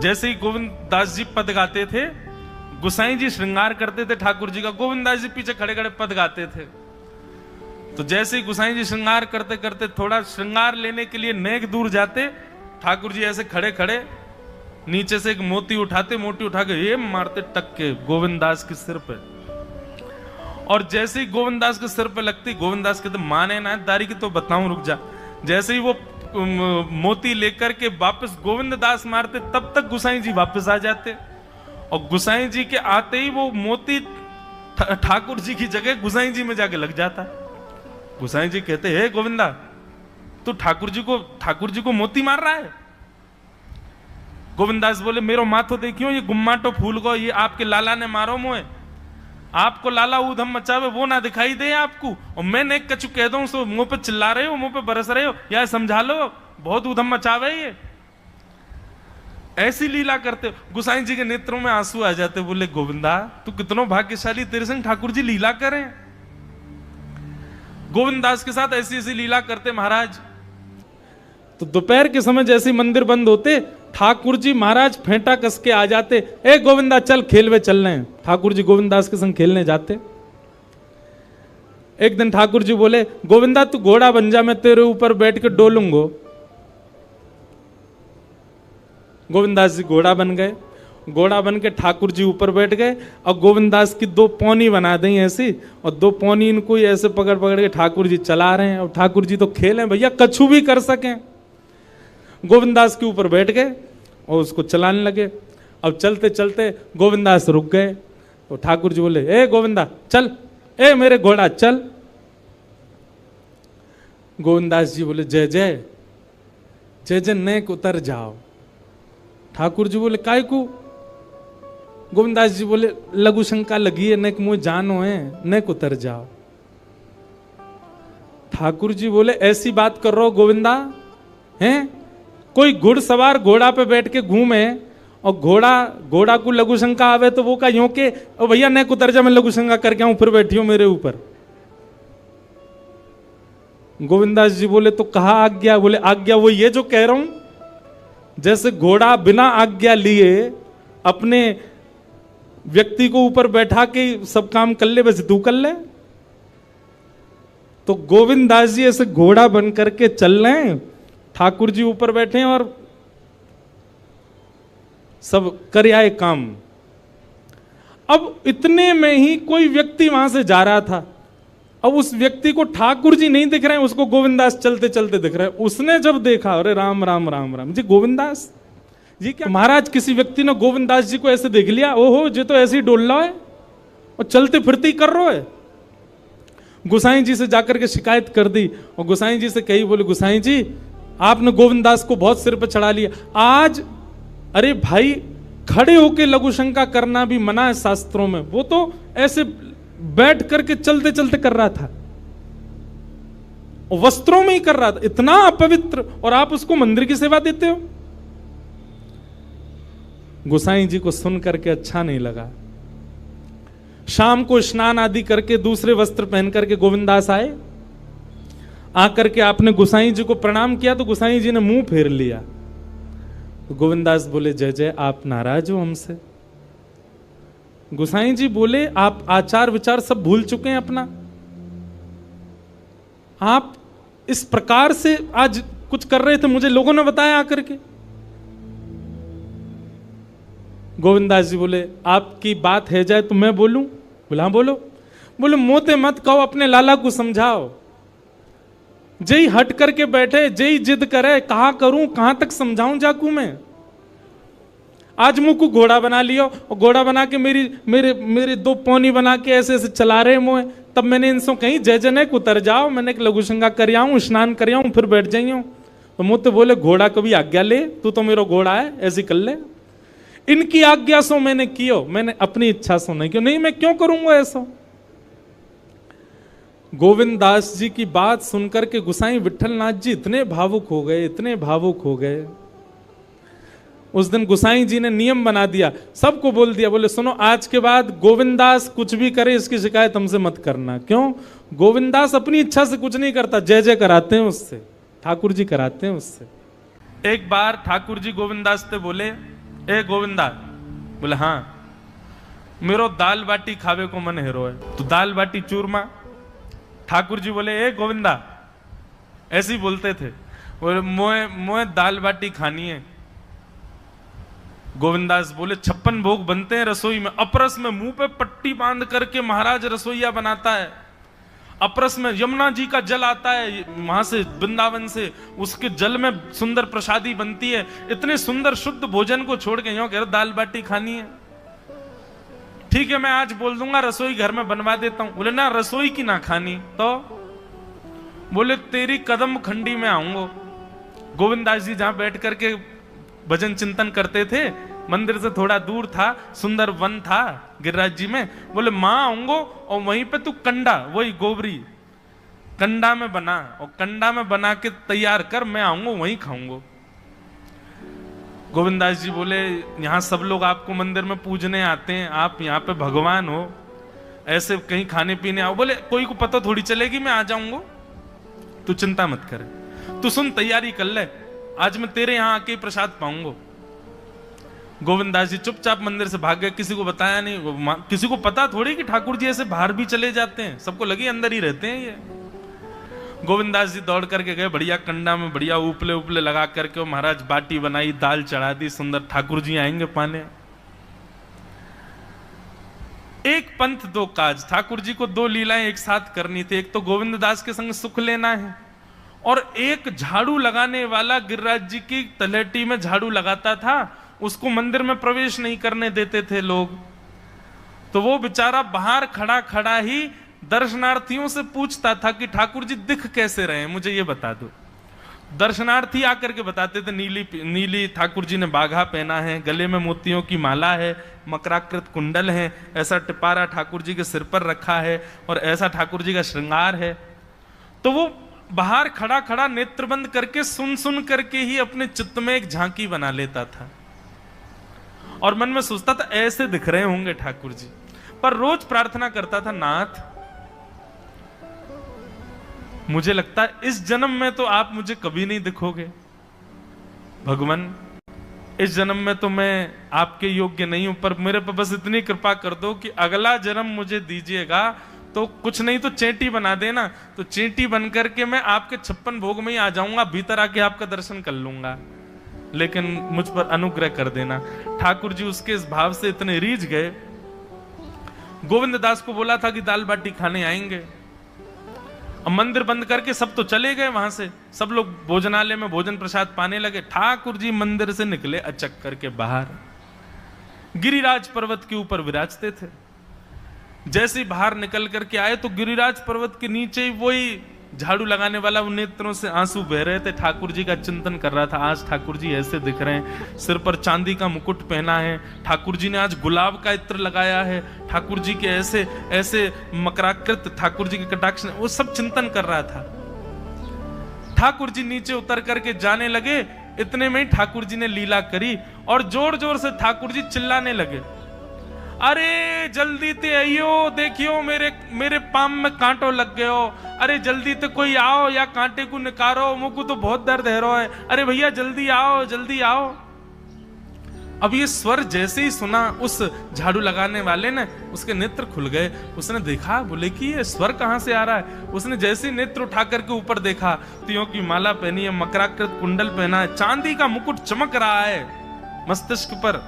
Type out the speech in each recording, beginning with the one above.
जैसे ही गोविंद दास जी पद गाते थे, गोसाई जी श्रृंगार करते थे ठाकुर जी का, गोविंद दास जी पीछे खड़े खड़े पद गाते थे। तो जैसे ही गोसाई जी श्रृंगार करते करते थोड़ा श्रृंगार लेने के लिए नेक दूर जाते, ठाकुर जी ऐसे खड़े खड़े नीचे से एक मोती उठाते, मोती उठा के ये मारते टक के गोविंद दास के सिर पे। और जैसे ही गोविंद दास के सिर पे लगती, गोविंद दास कहते माने ना दारी की तो बताऊं, रुक जा। जैसे ही वो मोती लेकर के वापस गोविंद दास मारते, तब तक गोसाई जी वापस आ जाते। और गोसाई जी के आते ही वो मोती ठाकुर जी की जगह गोसाई जी में जाके लग जाता। गोसाई जी कहते हे गोविंदा, तू ठाकुर जी को मोती मार रहा है। गोविंदास बोले मेरो माथो देखियो, ये गुम्माटो फूल को ये आपके लाला ने मारो मोए। आपको लाला ऊधम मचावे वो ना दिखाई दे आपको, और मैं एक कछु कह दूं सो मुंह पे चिल्ला रहे हो, मुंह पे बरस रहे हो, या समझा लो बहुत ऊधम मचावे ये। ऐसी लीला करते। गोसाई जी के नेत्रों में आंसू आ जाते, बोले गोविंदा तू कितनो भाग्यशाली, तेरे संग ठाकुर जी लीला करें। गोविंदास के साथ ऐसी ऐसी लीला करते महाराज। तो दोपहर के समय जैसे मंदिर बंद होते, ठाकुर जी महाराज फेंटा कस के आ जाते, ए गोविंदा चल खेलवे चल रहे हैं। ठाकुर जी गोविंदास के संग खेलने जाते। एक दिन ठाकुर जी बोले गोविंदा तू घोड़ा बन जा, मैं तेरे ऊपर बैठ के डोलूंगो। गोविंदास जी घोड़ा बन गए। घोड़ा बन के ठाकुर जी ऊपर बैठ गए, और गोविंदास की दो पौनी बना दी ऐसी, और दो पौनी इनको ही ऐसे पकड़ पकड़ के ठाकुर जी चला रहे हैं। और ठाकुर जी तो खेले भैया, कछु भी कर सकें। गोविंदास के ऊपर बैठ गए और उसको चलाने लगे। अब चलते चलते गोविंदास रुक गए, और ठाकुर जी बोले ए गोविंदा चल, ए मेरे घोड़ा चल। गोविंदास जी बोले जय जय जय जय, नेक उतर जाओ। ठाकुर जी बोले काय को? गोविंदास जी बोले लघु शंका लगी है, नेक मुझे जानो है, नेक उतर जाओ। ठाकुर जी बोले ऐसी बात कर रहे हो गोविंदा हैं? कोई घुड़सवार घोड़ा पे बैठ के घूमे और घोड़ा को लघु शंका आवे तो वो का यूं के ओ भैया नेक उतर जा, मैं लघु शंका करके आऊं, फिर बैठियो मेरे ऊपर। गोविंदास जी बोले तो कहा आज्ञा? बोले आज्ञा वो ये जो कह रहा हूं, जैसे घोड़ा बिना आज्ञा लिए अपने व्यक्ति को ऊपर बैठा के सब काम कर ले, वैसे तू कर ले। तो गोविंदास जी ऐसे घोड़ा बन करके चल रहे हैं, ठाकुर जी ऊपर बैठे हैं और सब कर आए काम। अब इतने में ही कोई व्यक्ति वहां से जा रहा था। अब उस व्यक्ति को ठाकुर जी नहीं दिख रहे हैं, उसको गोविंदास चलते चलते दिख रहे हैं। उसने जब देखा अरे राम राम राम राम जी, गोविंदास जी क्या? महाराज किसी व्यक्ति ने गोविंदास जी को ऐसे देख लिया, ओहो जी तो ऐसे ही डोल रहा है और चलते फिरते ही कर रहा है। गोसाई जी से जाकर के शिकायत कर दी, और गोसाई जी से कही, बोले गोसाई जी आपने गोविंदास को बहुत सिर पर चढ़ा लिया आज। अरे भाई खड़े होके लघु शंका करना भी मना है शास्त्रों में, वो तो ऐसे बैठ करके चलते चलते कर रहा था, वस्त्रों में ही कर रहा था, इतना अपवित्र, और आप उसको मंदिर की सेवा देते हो। गोसाई जी को सुन करके अच्छा नहीं लगा। शाम को स्नान आदि करके दूसरे वस्त्र पहन करके गोविंदास आए। आकर के आपने गोसाई जी को प्रणाम किया तो गोसाई जी ने मुंह फेर लिया। तो गोविंदास बोले जय जय, आप नाराज हो हमसे? गोसाई जी बोले आप आचार विचार सब भूल चुके हैं अपना। आप इस प्रकार से आज कुछ कर रहे थे, मुझे लोगों ने बताया आकर के। गोविंदास जी बोले आपकी बात है जाए तो मैं बोलूं? बोला हाँ बोलो। बोले मोते मत कहो, अपने लाला को समझाओ। जय हट करके बैठे, जय जिद करे, कहा करूं कहां तक समझाऊं जाकू मैं? आज मुंह को घोड़ा बना लियो, और घोड़ा बना के मेरे दो पौनी बना के ऐसे ऐसे चला रहे मुंह। तब मैंने इनसे कहीं जय जय नेक उतर जाओ, मैंने एक लघु शंका कर आऊं, स्नान कर आऊं, फिर बैठ जाइयो। तो मुझे बोले घोड़ा कभी आज्ञा ले, तू तो मेरा घोड़ा है, ऐसी कर ले। इनकी आज्ञा सो मैंने कियो, मैंने अपनी इच्छा सो नहीं कियो। नहीं मैं क्यों करूंगा ऐसा? गोविंदास जी की बात सुनकर के गोसाई विठलनाथ जी इतने भावुक हो गए, इतने भावुक हो गए। उस दिन गोसाई जी ने नियम बना दिया, सबको बोल दिया, बोले सुनो आज के बाद गोविंदास कुछ भी करे इसकी शिकायत हमसे मत करना। क्यों? गोविंदास अपनी इच्छा से कुछ नहीं करता, जय जय कराते हैं उससे, ठाकुर जी कराते हैं उससे। एक बार ठाकुर जी गोविंदास से बोले ए गोविंदा। बोले हाँ, मेरो दाल बाटी खावे को मन हेरो है, तो दाल बाटी चूरमा। ठाकुर जी बोले ए गोविंदा, ऐसे ही बोलते थे, बोले मोए दाल बाटी खानी है। गोविंदास बोले 56 भोग बनते हैं रसोई में, अपरस में मुंह पे पट्टी बांध करके महाराज रसोईया बनाता है। अपरस में यमुना जी का जल आता है वहां से, वृंदावन से, उसके जल में सुंदर प्रसादी बनती है। इतने सुंदर शुद्ध भोजन को छोड़ के यूं कह रहे दाल बाटी खानी है। ठीक है, मैं आज बोल दूंगा रसोई घर में बनवा देता हूं। बोले ना, रसोई की ना खानी तो। बोले तेरी कदम खंडी में आऊंगा। गोविंदास जी जहां बैठ करके भजन चिंतन करते थे, मंदिर से थोड़ा दूर था, सुंदर वन था गिरिराज जी में। बोले मां आऊंगो और वहीं पे तू कंडा, वही गोबरी कंडा में बना, और कंडा में बना के तैयार कर, मैं आऊंगा वहीं खाऊंगा। गोविंदास जी बोले यहां सब लोग आपको मंदिर में पूजने आते हैं, आप यहाँ पे भगवान हो, ऐसे कहीं खाने पीने आओ। बोले कोई को पता थोड़ी चलेगी, मैं आ जाऊंगा, तू चिंता मत करे, तू सुन तैयारी कर ले, आज मैं तेरे यहां आके प्रसाद पाऊंगा। गोविंदास जी चुपचाप मंदिर से भाग गए, किसी को बताया नहीं। किसी को पता थोड़ी कि ठाकुर जी ऐसे बाहर भी चले जाते हैं, सबको लगी अंदर ही रहते हैं ये। गोविंदास जी दौड़ करके गए, बढ़िया कंडा में बढ़िया उपले उपले लगा करके महाराज बाटी बनाई, दाल चढ़ा दी, सुंदर। ठाकुर जी आएंगे पाने। एक पंथ दो काज, ठाकुर जी को 2 लीलाएं एक साथ करनी थी। एक तो गोविंद दास के संग सुख लेना है, और एक झाड़ू लगाने वाला गिरिराज जी की तलहटी में झाड़ू लगाता था, उसको मंदिर में प्रवेश नहीं करने देते थे लोग। तो वो बेचारा बाहर खड़ा खड़ा ही दर्शनार्थियों से पूछता था कि ठाकुर जी दिख कैसे रहे हैं, मुझे ये बता दो। दर्शनार्थी आकर के बताते थे नीली ठाकुर जी ने बाघा पहना है, गले में मोतियों की माला है, मकराकृत कुंडल है, ऐसा टिपारा ठाकुर जी के सिर पर रखा है, और ऐसा ठाकुर जी का श्रृंगार है। तो वो बाहर खड़ा खड़ा नेत्रबंद करके सुन सुन करके ही अपने चित्त में एक झांकी बना लेता था, और मन में सोचता था ऐसे दिख रहे होंगे ठाकुर जी। पर रोज प्रार्थना करता था, नाथ मुझे लगता है इस जन्म में तो आप मुझे कभी नहीं दिखोगे, भगवान इस जन्म में तो मैं आपके योग्य नहीं हूं, पर मेरे पर बस इतनी कृपा कर दो कि अगला जन्म मुझे दीजिएगा, तो कुछ नहीं तो चेंटी बना देना, तो चेंटी बन करके मैं आपके 56 भोग में ही आ जाऊंगा, भीतर आके आपका दर्शन कर लूंगा, लेकिन मुझ पर अनुग्रह कर देना। ठाकुर जी उसके इस भाव से इतने रीझ गए। गोविंद दास को बोला था कि दाल बाटी खाने आएंगे, अब मंदिर बंद करके सब तो चले गए वहां से, सब लोग भोजनालय में भोजन प्रसाद पाने लगे। ठाकुर जी मंदिर से निकले अचक करके बाहर, गिरिराज पर्वत के ऊपर विराजते थे। जैसे ही बाहर निकल करके आए तो गिरिराज पर्वत के नीचे ही वही झाड़ू लगाने वाला, उन नेत्रों से आंसू बह रहे थे। ठाकुर जी का चिंतन कर रहा था, आज ठाकुर जी ऐसे दिख रहे हैं, सिर पर चांदी का मुकुट पहना है, ठाकुर जी ने आज गुलाब का इत्र लगाया है, ठाकुर जी के ऐसे ऐसे मकराकृत ठाकुर जी के कटाक्ष, वो सब चिंतन कर रहा था। ठाकुर जी नीचे उतर करके जाने लगे, इतने में ही ठाकुर जी ने लीला करी और जोर जोर से ठाकुर जी चिल्लाने लगे, अरे जल्दी ते आइयो, देखियो मेरे पाम में कांटो लग गयो, अरे जल्दी ते कोई आओ या कांटे को निकारो, मुझको तो बहुत दर्द है रो है, अरे भैया जल्दी आओ जल्दी आओ। अब ये स्वर जैसे ही सुना उस झाड़ू लगाने वाले ने, उसके नेत्र खुल गए। उसने देखा, बोले कि ये स्वर कहां से आ रहा है। उसने जैसे ही नेत्र उठा करके ऊपर देखा, तियों की माला पहनी है, मकराकृत कुंडल पहना है, चांदी का मुकुट चमक रहा है मस्तिष्क पर,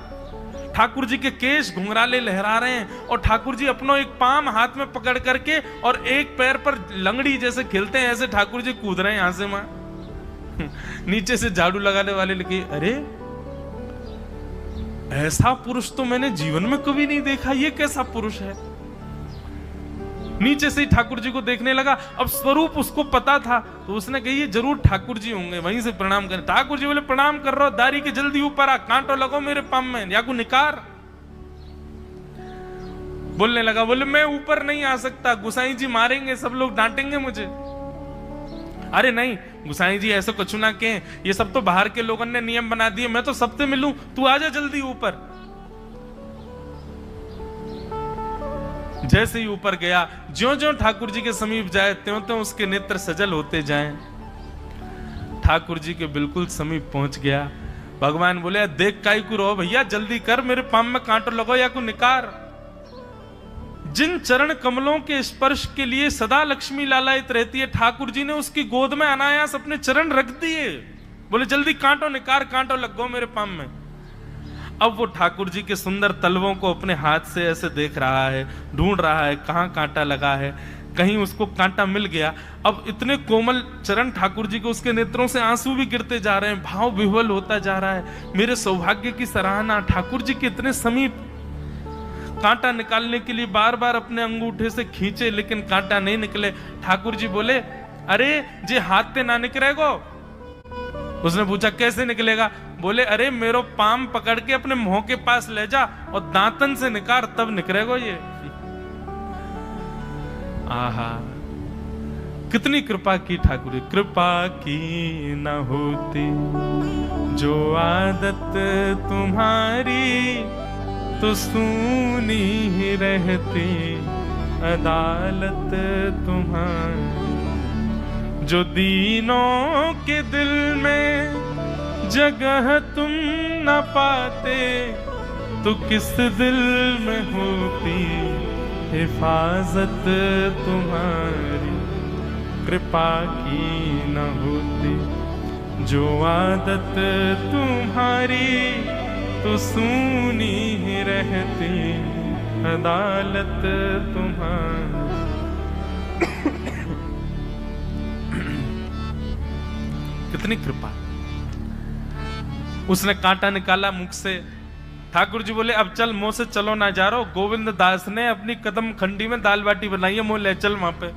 ठाकुर जी के केश घुंघराले लहरा रहे हैं, और ठाकुर जी अपनो एक पाम हाथ में पकड़ करके और एक पैर पर लंगड़ी जैसे खेलते हैं, ऐसे ठाकुर जी कूद रहे हैं यहां से वहां। नीचे से झाड़ू लगाने वाले लगे, अरे ऐसा पुरुष तो मैंने जीवन में कभी नहीं देखा, ये कैसा पुरुष है। नीचे से ही ठाकुर जी को देखने लगा। अब स्वरूप उसको पता था, तो उसने कही ये जरूर ठाकुर जी होंगे, वहीं से प्रणाम करें। ठाकुर जी बोले प्रणाम कर रहा हूं, दारी के जल्दी ऊपर आ, कांटो लगो मेरे पाम में, या को निकार। बोलने लगा, बोले मैं ऊपर नहीं आ सकता, गुसाई जी मारेंगे, सब लोग डांटेंगे मुझे। अरे नहीं गुसाई जी ऐसा कुछ ना कहें, ये सब तो बाहर के लोगों ने नियम बना दिए, मैं तो सबसे मिलूं, तू आजा जल्दी ऊपर। जैसे ही ऊपर गया, ज्यों-ज्यों ठाकुर जी के समीप जाए त्यों-त्यों उसके नेत्र सजल होते जाएं। ठाकुर जी के बिल्कुल समीप पहुंच गया, भगवान बोले देख काई को रो भैया, जल्दी कर, मेरे पाम में कांटो लगो या को निकार। जिन चरण कमलों के स्पर्श के लिए सदा लक्ष्मी लालायित रहती है, ठाकुर जी ने उसकी गोद में अनायास अपने चरण रख दिए। बोले जल्दी कांटो निकार, कांटो लग गो मेरे पाम में। अब वो ठाकुर जी के सुंदर तलवों को अपने हाथ से ऐसे देख रहा है, ढूंढ रहा है कहां कांटा लगा है, कहीं उसको कांटा मिल गया। अब इतने कोमल चरण ठाकुर जी को, उसके नेत्रों से आंसू भी गिरते जा रहे हैं, भाव विह्वल होता जा रहा है। मेरे सौभाग्य की सराहना, ठाकुर जी के इतने समीप। कांटा निकालने के लिए बार बार अपने अंगूठे से खींचे, लेकिन कांटा नहीं निकले। ठाकुर जी बोले अरे जे हाथ ते ना निकलेगो। उसने पूछा कैसे निकलेगा? बोले अरे मेरो पाम पकड़ के अपने मुंह के पास ले जा और दांतन से निकाल, तब निकलेगो ये। आहा, कितनी कृपा की ठाकुर जी। कृपा की न होती जो आदत तुम्हारी, तो सूनी ही रहती अदालत तुम्हारी। जो दीनों के दिल में जगह तुम न पाते, तो किस दिल में होती हिफाजत तुम्हारी। कृपा की न होती जो आदत तुम्हारी, तो सूनी ही रहती अदालत तुम्हारी। कितनी कृपा। उसने कांटा निकाला मुख से। ठाकुर जी बोले अब चल, मुंह से चलो ना जा रहा। गोविंद दास ने अपनी कदम खंडी में दाल बाटी बनाई है, मुंह ले चल वहां पे।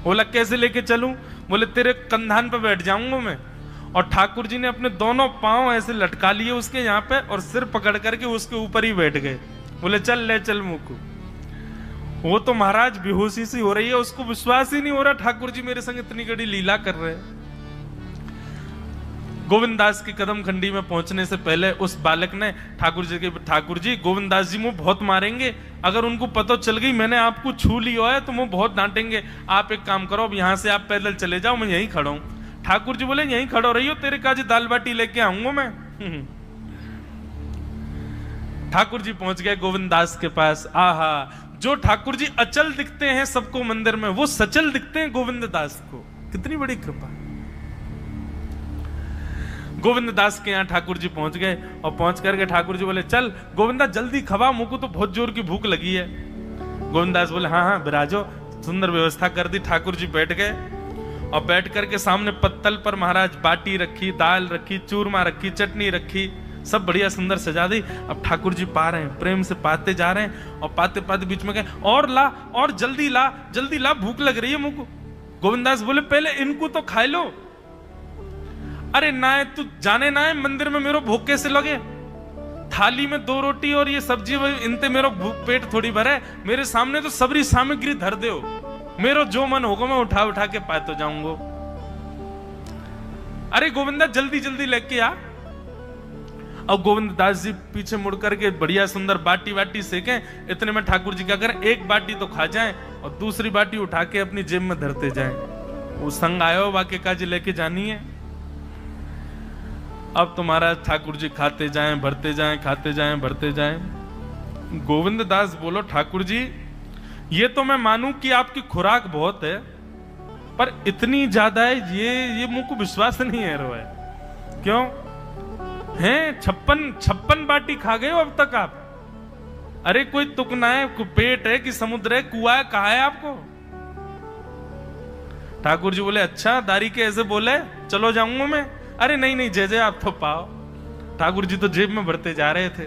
बोला कैसे लेके चलूं? बोले तेरे कंधान पे बैठ जाऊंगा मैं। और ठाकुर जी ने अपने दोनों पांव ऐसे लटका लिए उसके यहाँ पे, और सिर पकड़ करके उसके ऊपर ही बैठ गए। बोले चल ले चल मुंह को। वो तो महाराज बेहोशी सी हो रही है, उसको विश्वास ही नहीं हो रहा ठाकुर जी मेरे संग इतनी बड़ी लीला कर रहे हैं। गोविंद दास की कदम खंडी में पहुंचने से पहले उस बालक ने ठाकुर जी गोविंद दास जी मुंह बहुत मारेंगे, अगर उनको पता चल गई मैंने आपको छू लिया है तो मुंह बहुत डांटेंगे। आप एक काम करो, अब यहां से आप पैदल चले जाओ, मैं यहीं खड़ा हूं। ठाकुर जी बोले यहीं खड़ो रही हो, तेरे काजी दाल बाटी लेके आऊंगा मैं। ठाकुर जी पहुंच गए गोविंद दास के पास। आहा, जो ठाकुर जी अचल दिखते हैं सबको मंदिर में, वो सचल दिखते हैं गोविंद दास को। कितनी बड़ी कृपा। गोविंद दास के यहाँ ठाकुर जी पहुंच गए, और पहुंच करके ठाकुर जी बोले चल गोविंदा जल्दी खवा, मुझको तो बहुत जोर की भूख लगी है। गोविंद दास बोले हाँ हाँ विराजो। सुंदर व्यवस्था कर दी। ठाकुर जी बैठ गए, और बैठ करके सामने पत्तल पर महाराज बाटी रखी, दाल रखी, चूरमा रखी, चटनी रखी, सब बढ़िया सुंदर सजा दी। अब ठाकुर जी पा रहे हैं, प्रेम से पाते जा रहे हैं, और पाते पाते बीच में गए और ला, और जल्दी ला, भूख लग रही है मुझको। गोविंदास बोले पहले इनको तो खा लो। अरे ना है तू जाने ना है मंदिर में मेरो भूख कैसे लगे? थाली में 2 रोटी और ये सब्जी, इनते मेरो पेट थोड़ी भरे। मेरे सामने तो सबरी सामग्री धर दो, मेरो जो मन होगा मैं उठा उठा के पाते जाऊंगा। अरे गोविंदा जल्दी जल्दी लेके आ। अब गोविंद दास जी पीछे मुड़ करके बढ़िया सुंदर बाटी वाटी सेके। इतने में ठाकुर जी क्या करें, एक बाटी तो खा जाएं और दूसरी बाटी उठा के अपनी जेब में धरते जाएं। वो संग आयो वाक्य काजी लेके जानी है। अब तुम्हारा ठाकुर जी खाते जाएं, भरते जाएं, खाते जाएं, भरते जाएं। गोविंद दास बोलो ठाकुर जी ये तो मैं मानूं कि आपकी खुराक बहुत है, पर इतनी ज्यादा है ये मुझको विश्वास नहीं है रहा है। क्यों हैं? 56 बाटी खा गए हो अब तक आप? अरे कोई तुकना है, पेट है कि समुद्र है, कुआ है, कहा है आपको? ठाकुर जी बोले अच्छा दारी के ऐसे बोले, चलो जाऊंगा मैं। अरे नहीं जय आप तो पाओ। ठाकुर जी तो जेब में भरते जा रहे थे।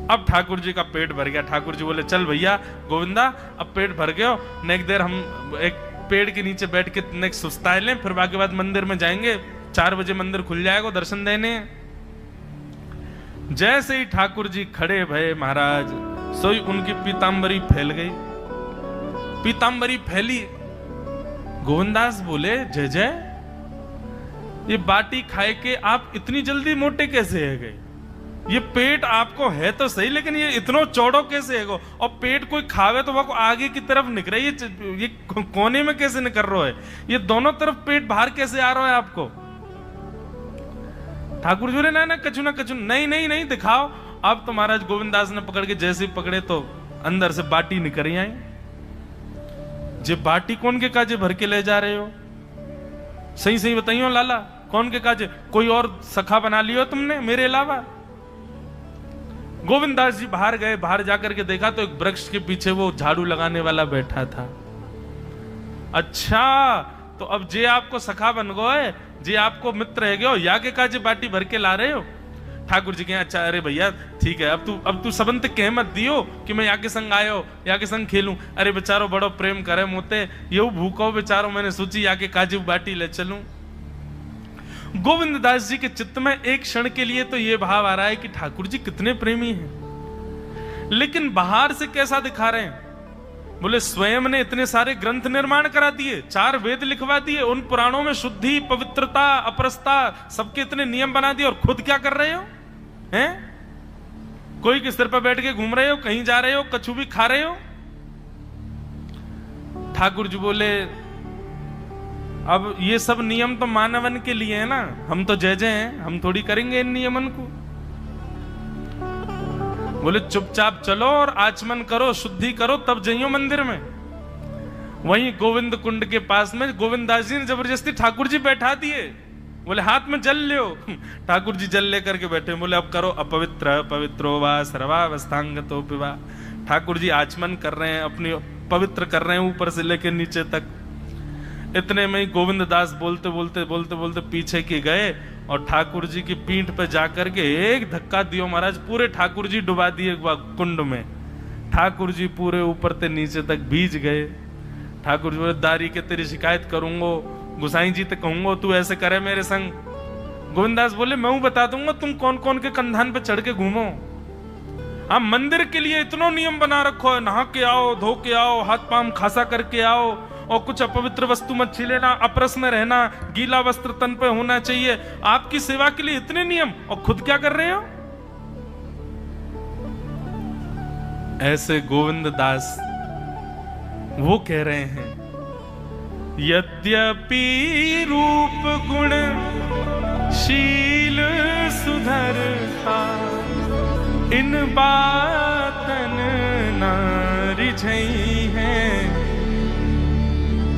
अब ठाकुर जी का पेट भर गया। ठाकुर जी बोले चल भैया गोविंदा अब पेट भर गया, नेक देर हम एक पेड़ के नीचे बैठ के नेक सुस्ताए लें, फिर बाकी बाद मंदिर में जाएंगे। 4 बजे मंदिर खुल जाएगा दर्शन देने। जैसे ही ठाकुर जी खड़े भये महाराज, सोई उनकी पीतांबरी फैल गई। पीतांबरी फैली। गोविंदास बोले जय ये बाटी खाए के आप इतनी जल्दी मोटे कैसे है गए? ये पेट आपको है तो सही, लेकिन ये इतना चौड़ो कैसे है गो? और पेट कोई खावे तो वो आगे की तरफ निकल रही है, ये कोने में कैसे निकल रहा है? ये दोनों तरफ पेट बाहर कैसे आ रहा है आपको? ठाकुर जी बोले ना कछु ना कछु, नहीं नहीं नहीं दिखाओ। अब तो महाराज गोविंददास ने पकड़ के जैसे ही पकड़े तो अंदर से बाटी निकल आई। जे बाटी कौन के काजे भर के ले जा रहे हो? सही सही बताइयो लाला, कौन के काजे? कोई और सखा बना लियो तुमने मेरे अलावा? गोविंददास जी बाहर गए, बाहर जाकर के देखा तो एक वृक्ष के पीछे वो झाड़ू लगाने वाला बैठा था। अच्छा, तो अब जे आपको सखा बन गए, जे आपको मित्र है गयो, या के काजे बाटी भर के ला रहे हो? ठाकुर जी कहे अच्छा अरे भैया ठीक है, अब तू सबंत कह मत दियो कि मैं या के संग आयो, या के संग खेलूं। अरे बेचारो बड़ो प्रेम करे मोते, ये भूखो बेचारो, मैंने सोची या के काजे बाटी ले चलूं। गोविंददास जी के चित्त में एक क्षण के लिए तो ये भाव आ रहा है कि ठाकुर जी कितने प्रेमी हैं, लेकिन बाहर से कैसा दिखा रहे हैं? बोले स्वयं ने इतने सारे ग्रंथ निर्माण करा दिए, 4 वेद लिखवा दिए, उन पुराणों में शुद्धि, पवित्रता, अपरसता, सबके इतने नियम बना दिए, और खुद क्या कर रहे हो? हैं? कोई के सिर पर बैठ के घूम रहे हो, कहीं जा रहे हो, कछु भी खा रहे हो? ठाकुर जी बोले अब ये सब नियम तो मानवन के लिए है ना, हम तो जय जय हैं, हम थोड़ी करेंगे इन नियमन को। बोले चुपचाप चलो और आचमन करो, शुद्धि करो, तब जाइयो मंदिर में। वहीं गोविंद कुंड के पास में गोविंददास जी ने जबरदस्ती ठाकुर जी बैठा दिए। बोले हाथ में जल लो। ठाकुर जी जल लेकर के बैठे, बोले अब करो अपवित्र पवित्रो वा सर्वावस्थांगतो पिवा। ठाकुर जी आचमन कर रहे हैं, अपनी पवित्र कर रहे हैं ऊपर से लेकर नीचे तक। इतने में ही गोविंददास बोलते बोलते बोलते बोलते पीछे के गए और ठाकुर जी की पीठ पे जाकर के एक धक्का दियो महाराज, पूरे ठाकुर जी डुबा दिए कुंड में। ठाकुर जी पूरे ऊपर से नीचे तक भीज गए। ठाकुर जी बोले दारी के तेरी शिकायत करूंगो, गुसाई जी तो कहूंगो तू ऐसे करे मेरे संग। गोविंददास बोले मैं बता दूंगा तुम कौन कौन के कंधान पे चढ़ के घूमो। आप मंदिर के लिए इतना नियम बना रखो है, नहा के आओ, धो के आओ, हाथ पांव खासा करके आओ, और कुछ अपवित्र वस्तु मत छीलेना, अपरस में रहना, गीला वस्त्र तन पे होना चाहिए। आपकी सेवा के लिए इतने नियम, और खुद क्या कर रहे हो? ऐसे गोविंददास वो कह रहे हैं यद्यपि रूप गुण शील सुधरता, इन बातन न रिझई है,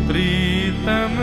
प्रीतम